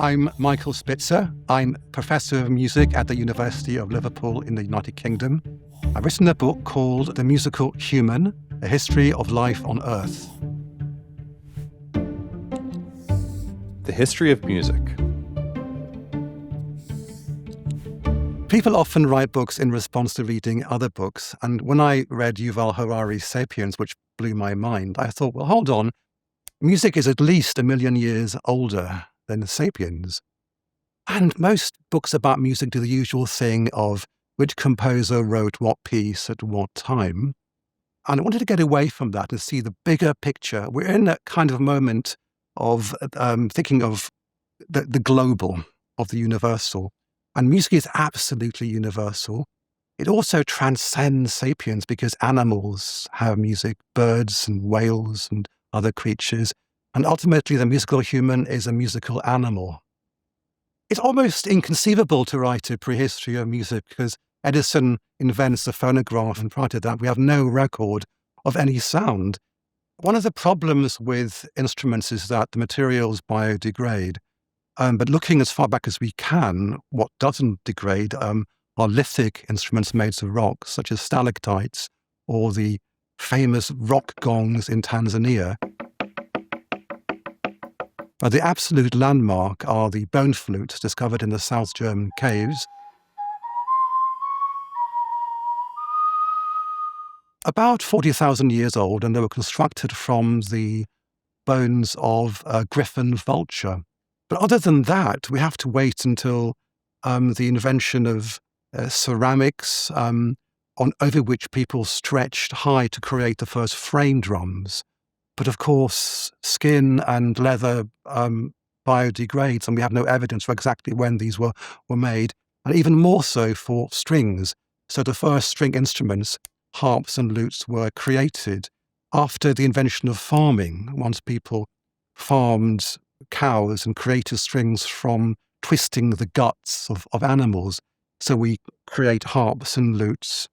I'm Michael Spitzer. I'm Professor of Music at the University of Liverpool in the United Kingdom. I've written a book called The Musical Human, A History of Life on Earth. The history of music. People often write books in response to reading other books, and when I read Yuval Harari's *Sapiens*, which blew my mind, I thought, well, hold on, music is at least 1 million years older than *Sapiens*. And most books about music do the usual thing of which composer wrote what piece at what time. And I wanted to get away from that and see the bigger picture. We're in a kind of moment of thinking of the global, of the universal. And music is absolutely universal. It also transcends *Sapiens* because animals have music, birds and whales and other creatures. And ultimately, the musical human is a musical animal. It's almost inconceivable to write a prehistory of music because Edison invents the phonograph, and prior to that, we have no record of any sound. One of the problems with instruments is that the materials biodegrade. But looking as far back as we can, what doesn't degrade are lithic instruments made of rock, such as stalactites or the famous rock gongs in Tanzania. The absolute landmark are the bone flutes discovered in the South German caves. About 40,000 years old, and they were constructed from the bones of a griffon vulture. But other than that, we have to wait until the invention of ceramics, over which people stretched high to create the first frame drums. But of course, skin and leather biodegrades, and we have no evidence for exactly when these were made, and even more so for strings. So the first string instruments, harps and lutes, were created after the invention of farming, once people farmed cows and created strings from twisting the guts of animals. So we create harps and lutes.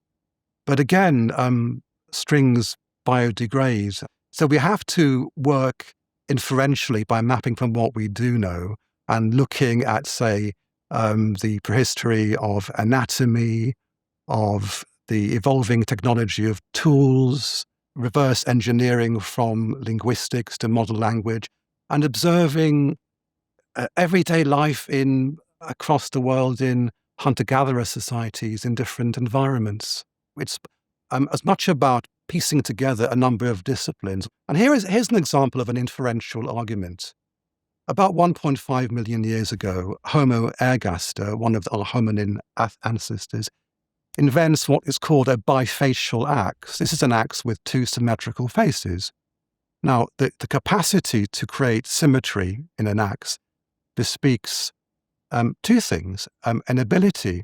But again, strings biodegrade. So we have to work inferentially by mapping from what we do know and looking at, say, the prehistory of anatomy, of the evolving technology of tools, reverse engineering from linguistics to model language, and observing everyday life across the world in hunter-gatherer societies in different environments. It's as much about piecing together a number of disciplines. And here's an example of an inferential argument. About 1.5 million years ago, Homo ergaster, one of our hominin ancestors, invents what is called a bifacial axe. This is an axe with two symmetrical faces. Now, the capacity to create symmetry in an axe bespeaks two things, an ability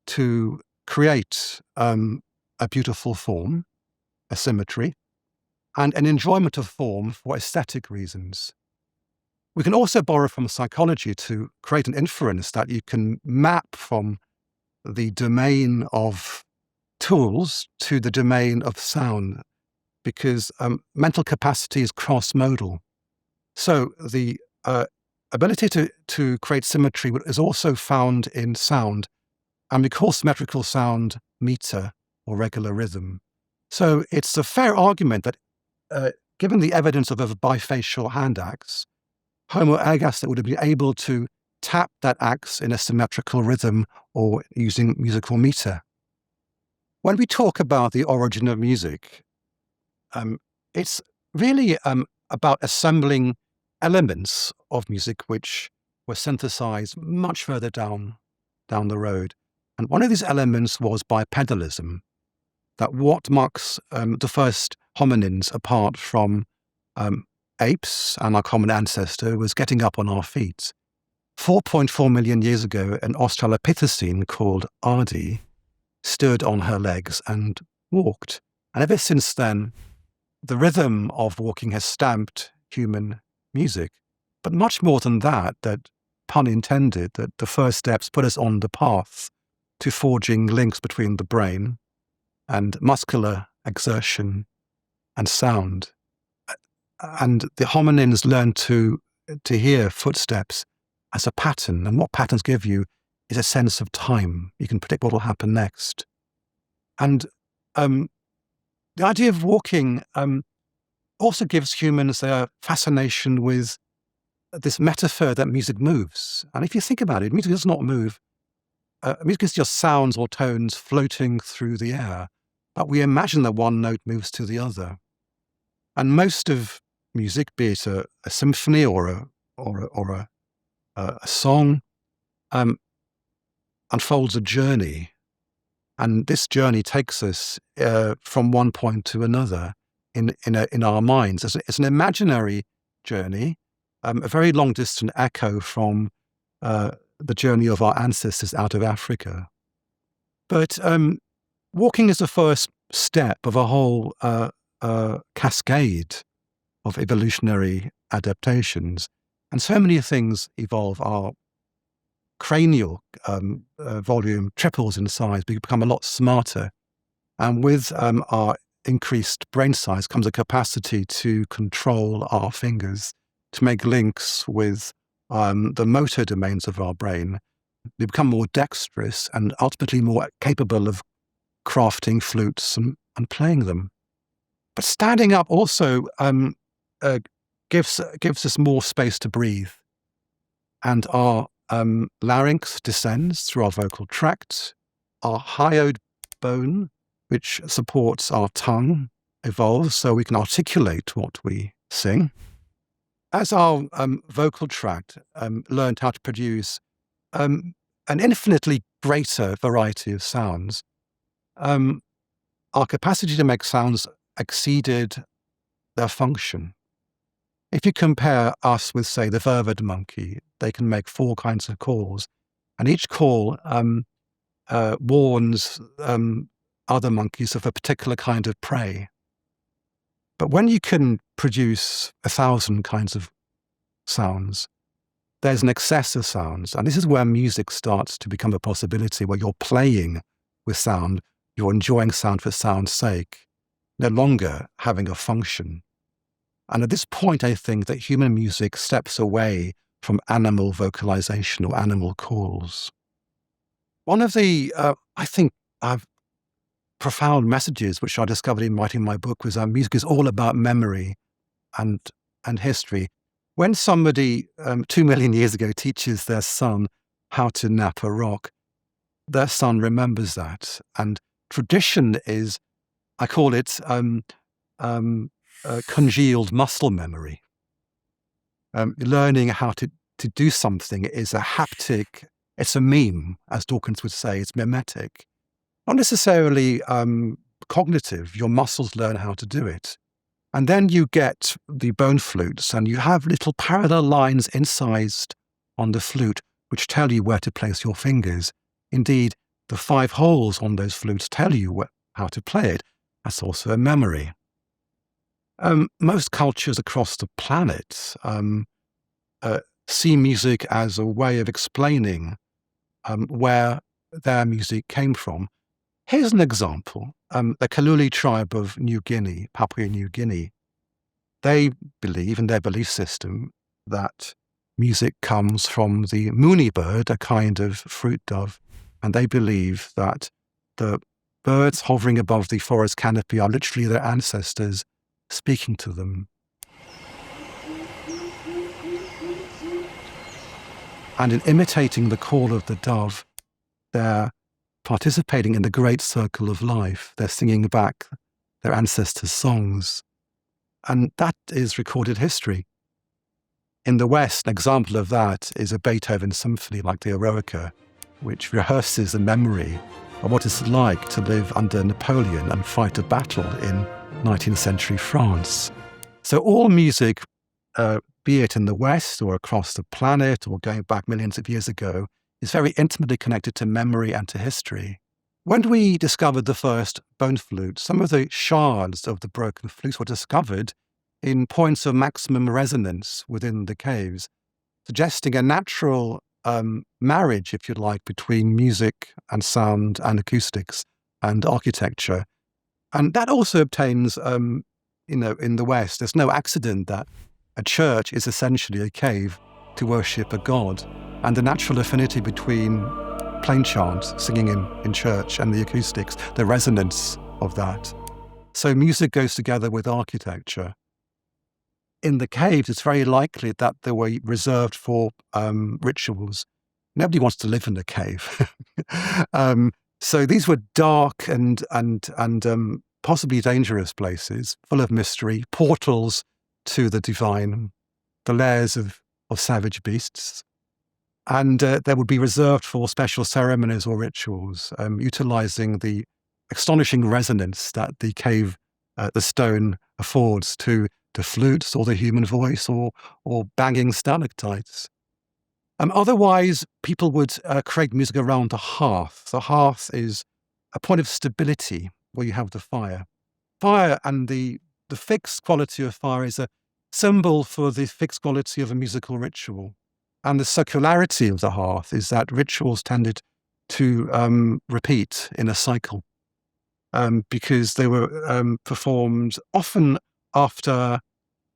to create a beautiful form, a symmetry, and an enjoyment of form for aesthetic reasons. We can also borrow from psychology to create an inference that you can map from the domain of tools to the domain of sound, because mental capacity is cross-modal. So the ability to create symmetry is also found in sound, and we call symmetrical sound meter or regular rhythm. So it's a fair argument that given the evidence of a bifacial hand axe, Homo ergaster would have been able to tap that axe in a symmetrical rhythm or using musical meter. When we talk about the origin of music, it's really about assembling elements of music which were synthesized much further down the road. And one of these elements was bipedalism, that what marks the first hominins apart from apes and our common ancestor was getting up on our feet. 4.4 million years ago, an Australopithecine called Ardi stood on her legs and walked. And ever since then, the rhythm of walking has stamped human music. But much more than that, pun intended, that the first steps put us on the path to forging links between the brain and muscular exertion and sound. And the hominins learned to hear footsteps as a pattern. And what patterns give you is a sense of time. You can predict what will happen next. And the idea of walking also gives humans a fascination with this metaphor that music moves. And if you think about it, music does not move. Music is just sounds or tones floating through the air. But we imagine that one note moves to the other. And most of music, be it a symphony or a song, unfolds a journey. And this journey takes us from one point to another in our minds. It's an imaginary journey, a very long distant echo from the journey of our ancestors out of Africa. But walking is the first step of a whole cascade of evolutionary adaptations. And so many things evolve. Our cranial volume triples in size. We become a lot smarter. And with our increased brain size comes a capacity to control our fingers, to make links with the motor domains of our brain. We become more dexterous and ultimately more capable of crafting flutes and playing them. But standing up also gives us more space to breathe. And our larynx descends through our vocal tract. Our hyoid bone, which supports our tongue, evolves so we can articulate what we sing. As our vocal tract learned how to produce an infinitely greater variety of sounds, our capacity to make sounds exceeded their function. If you compare us with, say, the vervet monkey, they can make 4 kinds of calls, and each call warns other monkeys of a particular kind of prey. But when you can produce 1,000 kinds of sounds, there's an excess of sounds, and this is where music starts to become a possibility, where you're playing with sound, you're enjoying sound for sound's sake, no longer having a function. And at this point, I think that human music steps away from animal vocalization or animal calls. One of the, I think, profound messages which I discovered in writing my book was that music is all about memory and history. When somebody 2 million years ago teaches their son how to nap a rock, their son remembers that. And tradition is, I call it congealed muscle memory. Learning how to do something is a haptic, it's a meme, as Dawkins would say, it's mimetic. Not necessarily cognitive, your muscles learn how to do it. And then you get the bone flutes, and you have little parallel lines incised on the flute which tell you where to place your fingers. Indeed, the 5 holes on those flutes tell you how to play it. That's also a memory. Most cultures across the planet see music as a way of explaining where their music came from. Here's an example. The Kaluli tribe of New Guinea, Papua New Guinea, they believe in their belief system that music comes from the mooney bird, a kind of fruit dove, and they believe that the birds hovering above the forest canopy are literally their ancestors speaking to them. And in imitating the call of the dove, they're participating in the great circle of life. They're singing back their ancestors' songs. And that is recorded history. In the West, an example of that is a Beethoven symphony like the Eroica, which rehearses the memory of what it's like to live under Napoleon and fight a battle in 19th century France. So all music, be it in the West or across the planet or going back millions of years ago, is very intimately connected to memory and to history. When we discovered the first bone flute, some of the shards of the broken flutes were discovered in points of maximum resonance within the caves, suggesting a natural marriage, if you like, between music and sound and acoustics and architecture. And that also obtains, in the West. There's no accident that a church is essentially a cave to worship a god. and the natural affinity between plain chant, singing in church, and the acoustics, the resonance of that. So music goes together with architecture. In the caves, it's very likely that they were reserved for rituals. Nobody wants to live in a cave. So these were dark and possibly dangerous places, full of mystery, portals to the divine, the lairs of savage beasts. And they would be reserved for special ceremonies or rituals, utilizing the astonishing resonance that the cave, the stone, affords to the flutes or the human voice or banging stalactites. Otherwise, people would create music around the hearth. The hearth is a point of stability where you have the fire. Fire and the fixed quality of fire is a symbol for the fixed quality of a musical ritual. And the circularity of the hearth is that rituals tended to repeat in a cycle because they were performed often after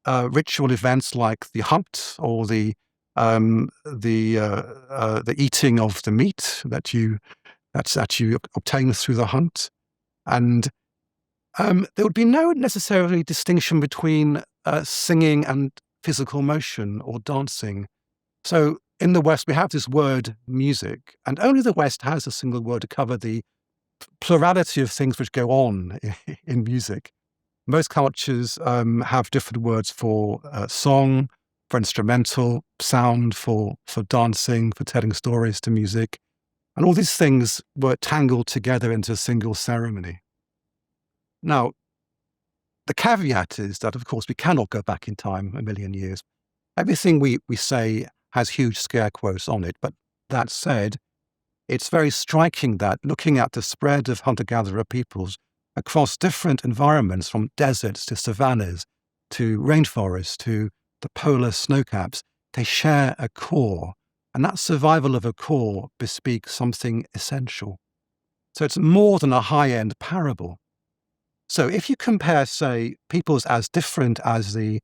ritual events like the hunt or the eating of the meat that you obtain through the hunt. And there would be no necessarily distinction between singing and physical motion or dancing. So in the West, we have this word music, and only the West has a single word to cover the plurality of things which go on in music. Most cultures have different words for song, for instrumental, sound, for dancing, for telling stories to music. And all these things were tangled together into a single ceremony. Now, the caveat is that, of course, we cannot go back in time a million years. Everything we say has huge scare quotes on it. But that said, it's very striking that looking at the spread of hunter-gatherer peoples across different environments, from deserts to savannas to rainforests to the polar snowcaps, they share a core. And that survival of a core bespeaks something essential. So it's more than a high-end parable. So if you compare, say, peoples as different as the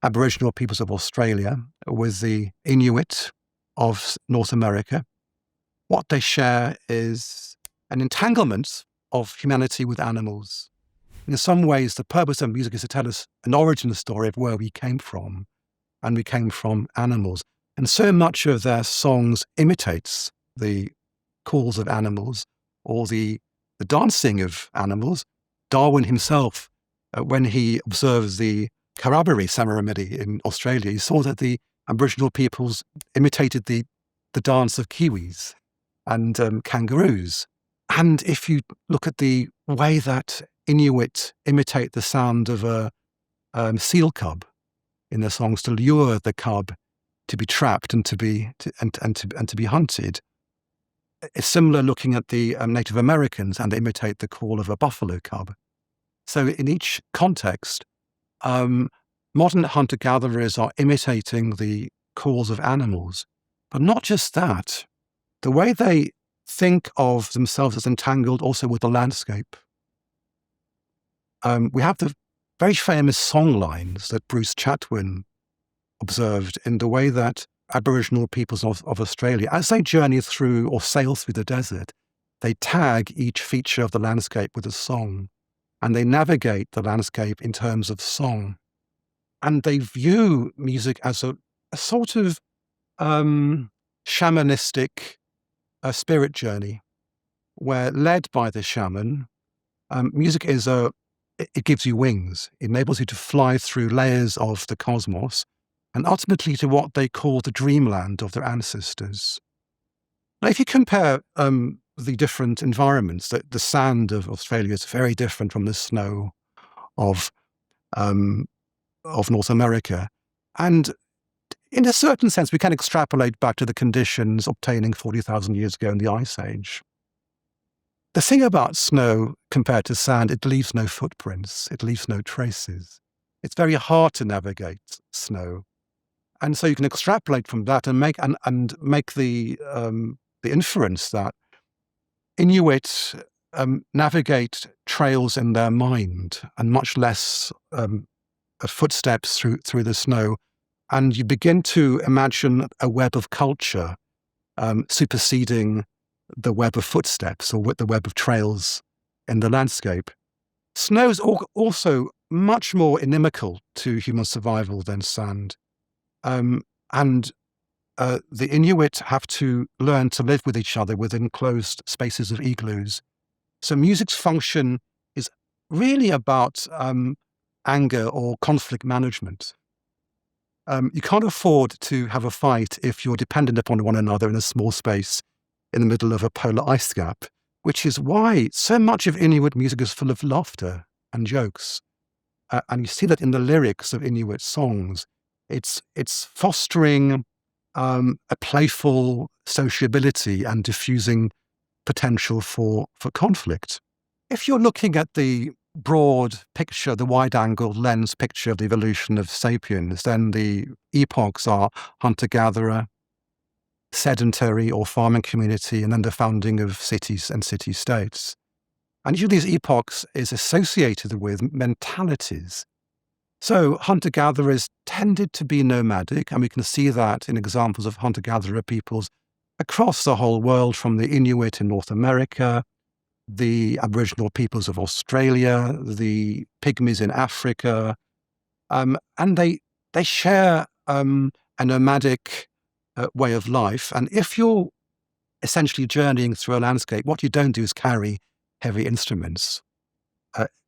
Aboriginal peoples of Australia with the Inuit of North America, what they share is an entanglement of humanity with animals. In some ways, the purpose of music is to tell us an origin story of where we came from, and we came from animals. And so much of their songs imitates the calls of animals or the dancing of animals. Darwin himself, when he observed the corroboree ceremony in Australia, he saw that the Aboriginal peoples imitated the dance of kiwis and kangaroos. And if you look at the way that Inuit imitate the sound of a seal cub in their songs to lure the cub to be trapped and to be hunted, it's similar looking at the Native Americans, and they imitate the call of a buffalo cub. So in each context, modern hunter-gatherers are imitating the calls of animals. But not just that, the way they think of themselves as entangled also with the landscape. We have the very famous song lines that Bruce Chatwin observed in the way that Aboriginal peoples of Australia, as they journey through or sail through the desert, they tag each feature of the landscape with a song, and they navigate the landscape in terms of song. And they view music as a sort of shamanistic spirit journey, where, led by the shaman, music is it gives you wings. It enables you to fly through layers of the cosmos and ultimately to what they call the dreamland of their ancestors. Now, if you compare the different environments, the sand of Australia is very different from the snow of North America. And in a certain sense, we can extrapolate back to the conditions obtaining 40,000 years ago in the Ice Age. The thing about snow compared to sand, it leaves no footprints, it leaves no traces. It's very hard to navigate snow. And so you can extrapolate from that and make the inference that Inuit navigate trails in their mind and much less footsteps through the snow. And you begin to imagine a web of culture superseding the web of footsteps or the web of trails in the landscape. Snow's also much more inimical to human survival than sand. And the Inuit have to learn to live with each other within closed spaces of igloos. So music's function is really about anger or conflict management. You can't afford to have a fight if you're dependent upon one another in a small space in the middle of a polar ice cap, which is why so much of Inuit music is full of laughter and jokes. And you see that in the lyrics of Inuit songs. It's fostering a playful sociability and diffusing potential for conflict. If you're looking at the broad picture, the wide-angle lens picture of the evolution of sapiens, then the epochs are hunter-gatherer, sedentary or farming community, and then the founding of cities and city-states. And each of these epochs is associated with mentalities. So hunter-gatherers tended to be nomadic, and we can see that in examples of hunter-gatherer peoples across the whole world, from the Inuit in North America, the Aboriginal peoples of Australia, the Pygmies in Africa, and they share a nomadic way of life. And if you're essentially journeying through a landscape, what you don't do is carry heavy instruments.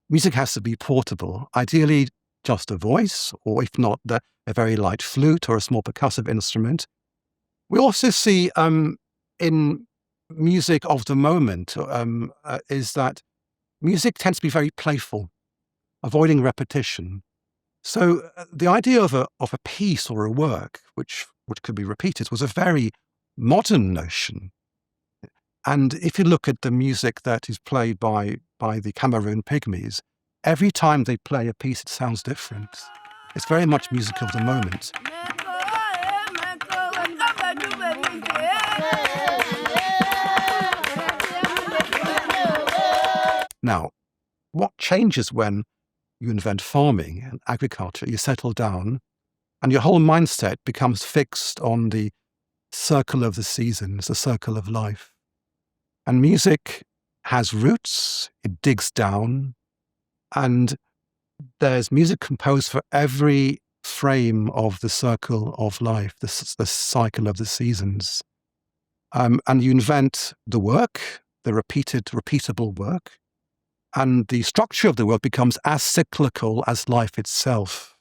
Music has to be portable, ideally just a voice, or if not, a very light flute or a small percussive instrument. We also see in music of the moment is that music tends to be very playful, avoiding repetition. So the idea of a piece or a work which could be repeated was a very modern notion. And if you look at the music that is played by the Cameroon Pygmies, every time they play a piece, it sounds different. It's very much music of the moment. Now, what changes when you invent farming and agriculture? You settle down, and your whole mindset becomes fixed on the circle of the seasons, the circle of life. And music has roots, it digs down, and there's music composed for every frame of the circle of life, the cycle of the seasons. And you invent the work, the repeatable work, and the structure of the work becomes as cyclical as life itself.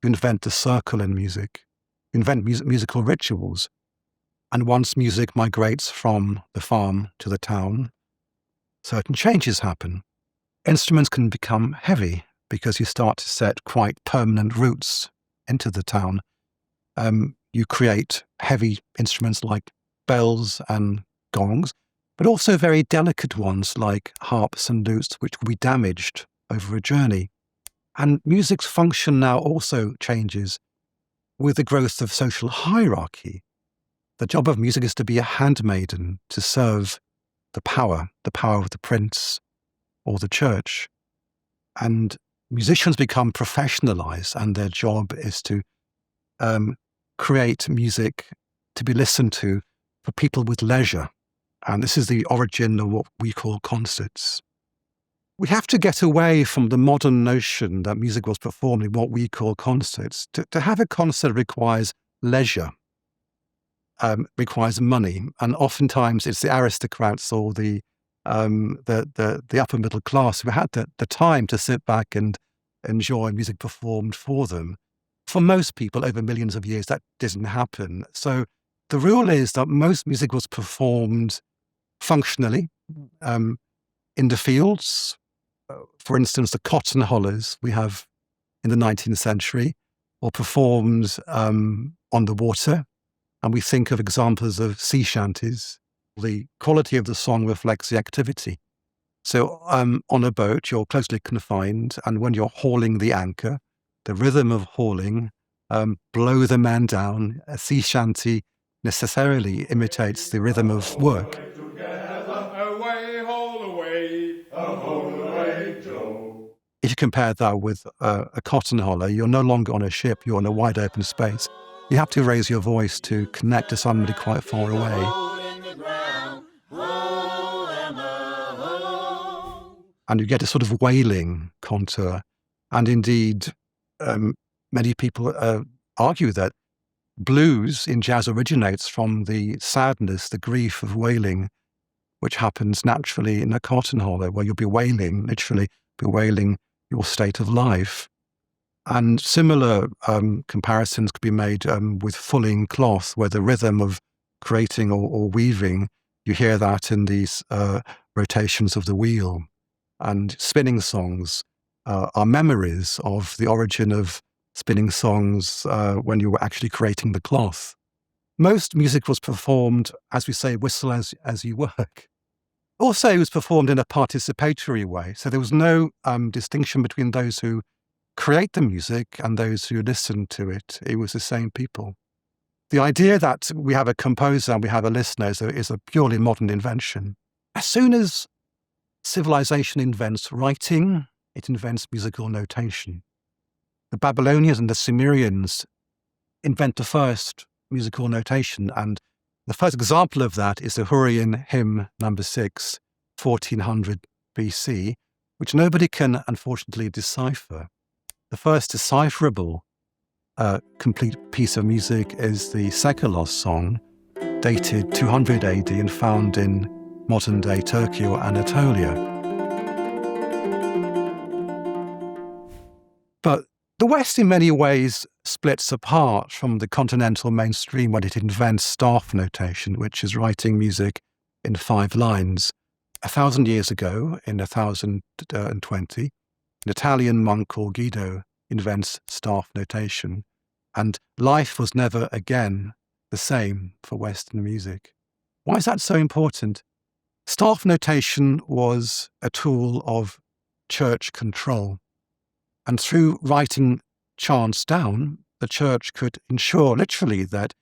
You invent the circle in music. You invent musical rituals. And once music migrates from the farm to the town, certain changes happen. Instruments can become heavy because you start to set quite permanent roots into the town. You create heavy instruments like bells and gongs, but also very delicate ones like harps and lutes, which will be damaged over a journey. And music's function now also changes with the growth of social hierarchy. The job of music is to be a handmaiden, to serve the power of the prince or the church. And musicians become professionalized, and their job is to create music to be listened to for people with leisure. And this is the origin of what we call concerts. We have to get away from the modern notion that music was performed in what we call concerts. To have a concert requires leisure, requires money, and oftentimes it's the aristocrats or the upper middle class who had the time to sit back and enjoy music performed for them. For most people over millions of years, that didn't happen. So the rule is that most music was performed functionally in the fields. For instance, the cotton hollers we have in the 19th century were performed on the water. And we think of examples of sea shanties. The quality of the song reflects the activity. So on a boat, you're closely confined, and when you're hauling the anchor, the rhythm of hauling, blow the man down, a sea shanty necessarily imitates the rhythm of work. If you compare that with a cotton holler, you're no longer on a ship, you're on a wide open space. You have to raise your voice to connect to somebody quite far away. And you get a sort of wailing contour. And indeed, many people argue that blues in jazz originates from the sadness, the grief of wailing, which happens naturally in a cotton hollow, where you'll be wailing, literally bewailing your state of life. And similar comparisons could be made with fulling cloth, where the rhythm of creating or weaving, you hear that in these rotations of the wheel. And spinning songs are memories of the origin of spinning songs when you were actually creating the cloth. Most music was performed, as we say, whistle as you work. Also, it was performed in a participatory way. So there was no distinction between those who create the music and those who listen to it. It was the same people. The idea that we have a composer and we have a listener is a purely modern invention. As soon as civilization invents writing, it invents musical notation. The Babylonians and the Sumerians invent the first musical notation, and the first example of that is the Hurrian hymn number 6, 1400 BC, which nobody can unfortunately decipher. The first decipherable complete piece of music is the Sekalos song, dated 200 AD and found in modern-day Turkey or Anatolia. But the West in many ways splits apart from the continental mainstream when it invents staff notation, which is writing music in 5 lines. 1,000 years ago, in 1020, an Italian monk called Guido invents staff notation, and life was never again the same for Western music. Why is that so important? Staff notation was a tool of church control. And through writing chants down, the church could ensure literally that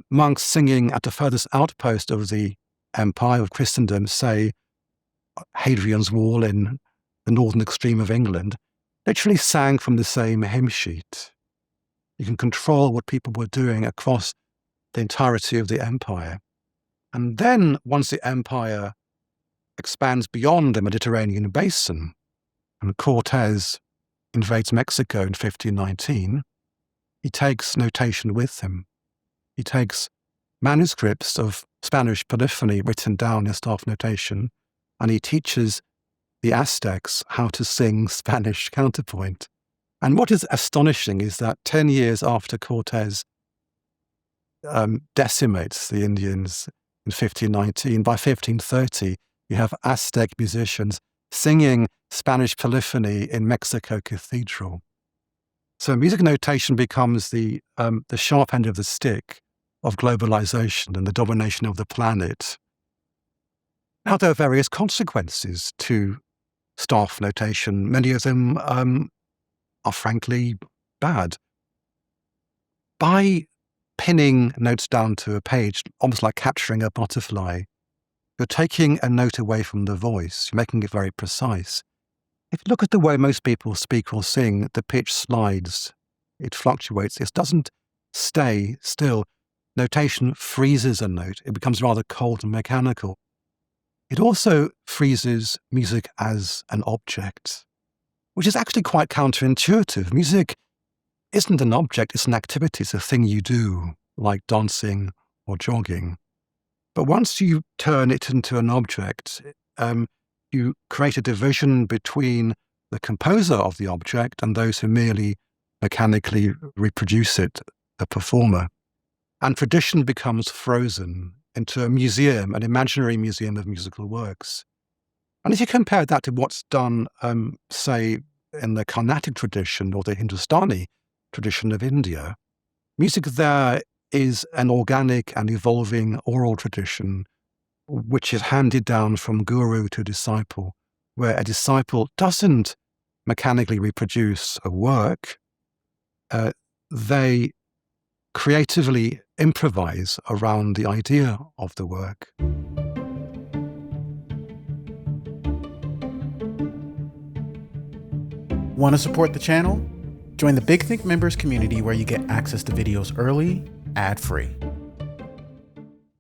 monks singing at the furthest outpost of the empire of Christendom, say Hadrian's Wall in the northern extreme of England, literally sang from the same hymn sheet. You can control what people were doing across the entirety of the empire. And then once the empire expands beyond the Mediterranean basin, and Cortes invades Mexico in 1519, he takes notation with him. He takes manuscripts of Spanish polyphony written down in staff notation, and he teaches the Aztecs how to sing Spanish counterpoint. And what is astonishing is that 10 years after Cortes decimates the Indians in 1519, by 1530, you have Aztec musicians singing Spanish polyphony in Mexico Cathedral. So music notation becomes the sharp end of the stick of globalization and the domination of the planet. Now, there are various consequences to staff notation. Many of them are frankly bad. By pinning notes down to a page, almost like capturing a butterfly, you're taking a note away from the voice. You're making it very precise. If you look at the way most people speak or sing, the pitch slides. It fluctuates. It doesn't stay still. Notation freezes a note. It becomes rather cold and mechanical. It also freezes music as an object, which is actually quite counterintuitive. Music isn't an object, it's an activity, it's a thing you do, like dancing or jogging. But once you turn it into an object, you create a division between the composer of the object and those who merely mechanically reproduce it, the performer. And tradition becomes frozen into a museum, an imaginary museum of musical works. And if you compare that to what's done, say, in the Carnatic tradition or the Hindustani tradition of India, music there is an organic and evolving oral tradition which is handed down from guru to disciple, where a disciple doesn't mechanically reproduce a work, they creatively improvise around the idea of the work. Want to support the channel? Join the Big Think members community where you get access to videos early, ad-free.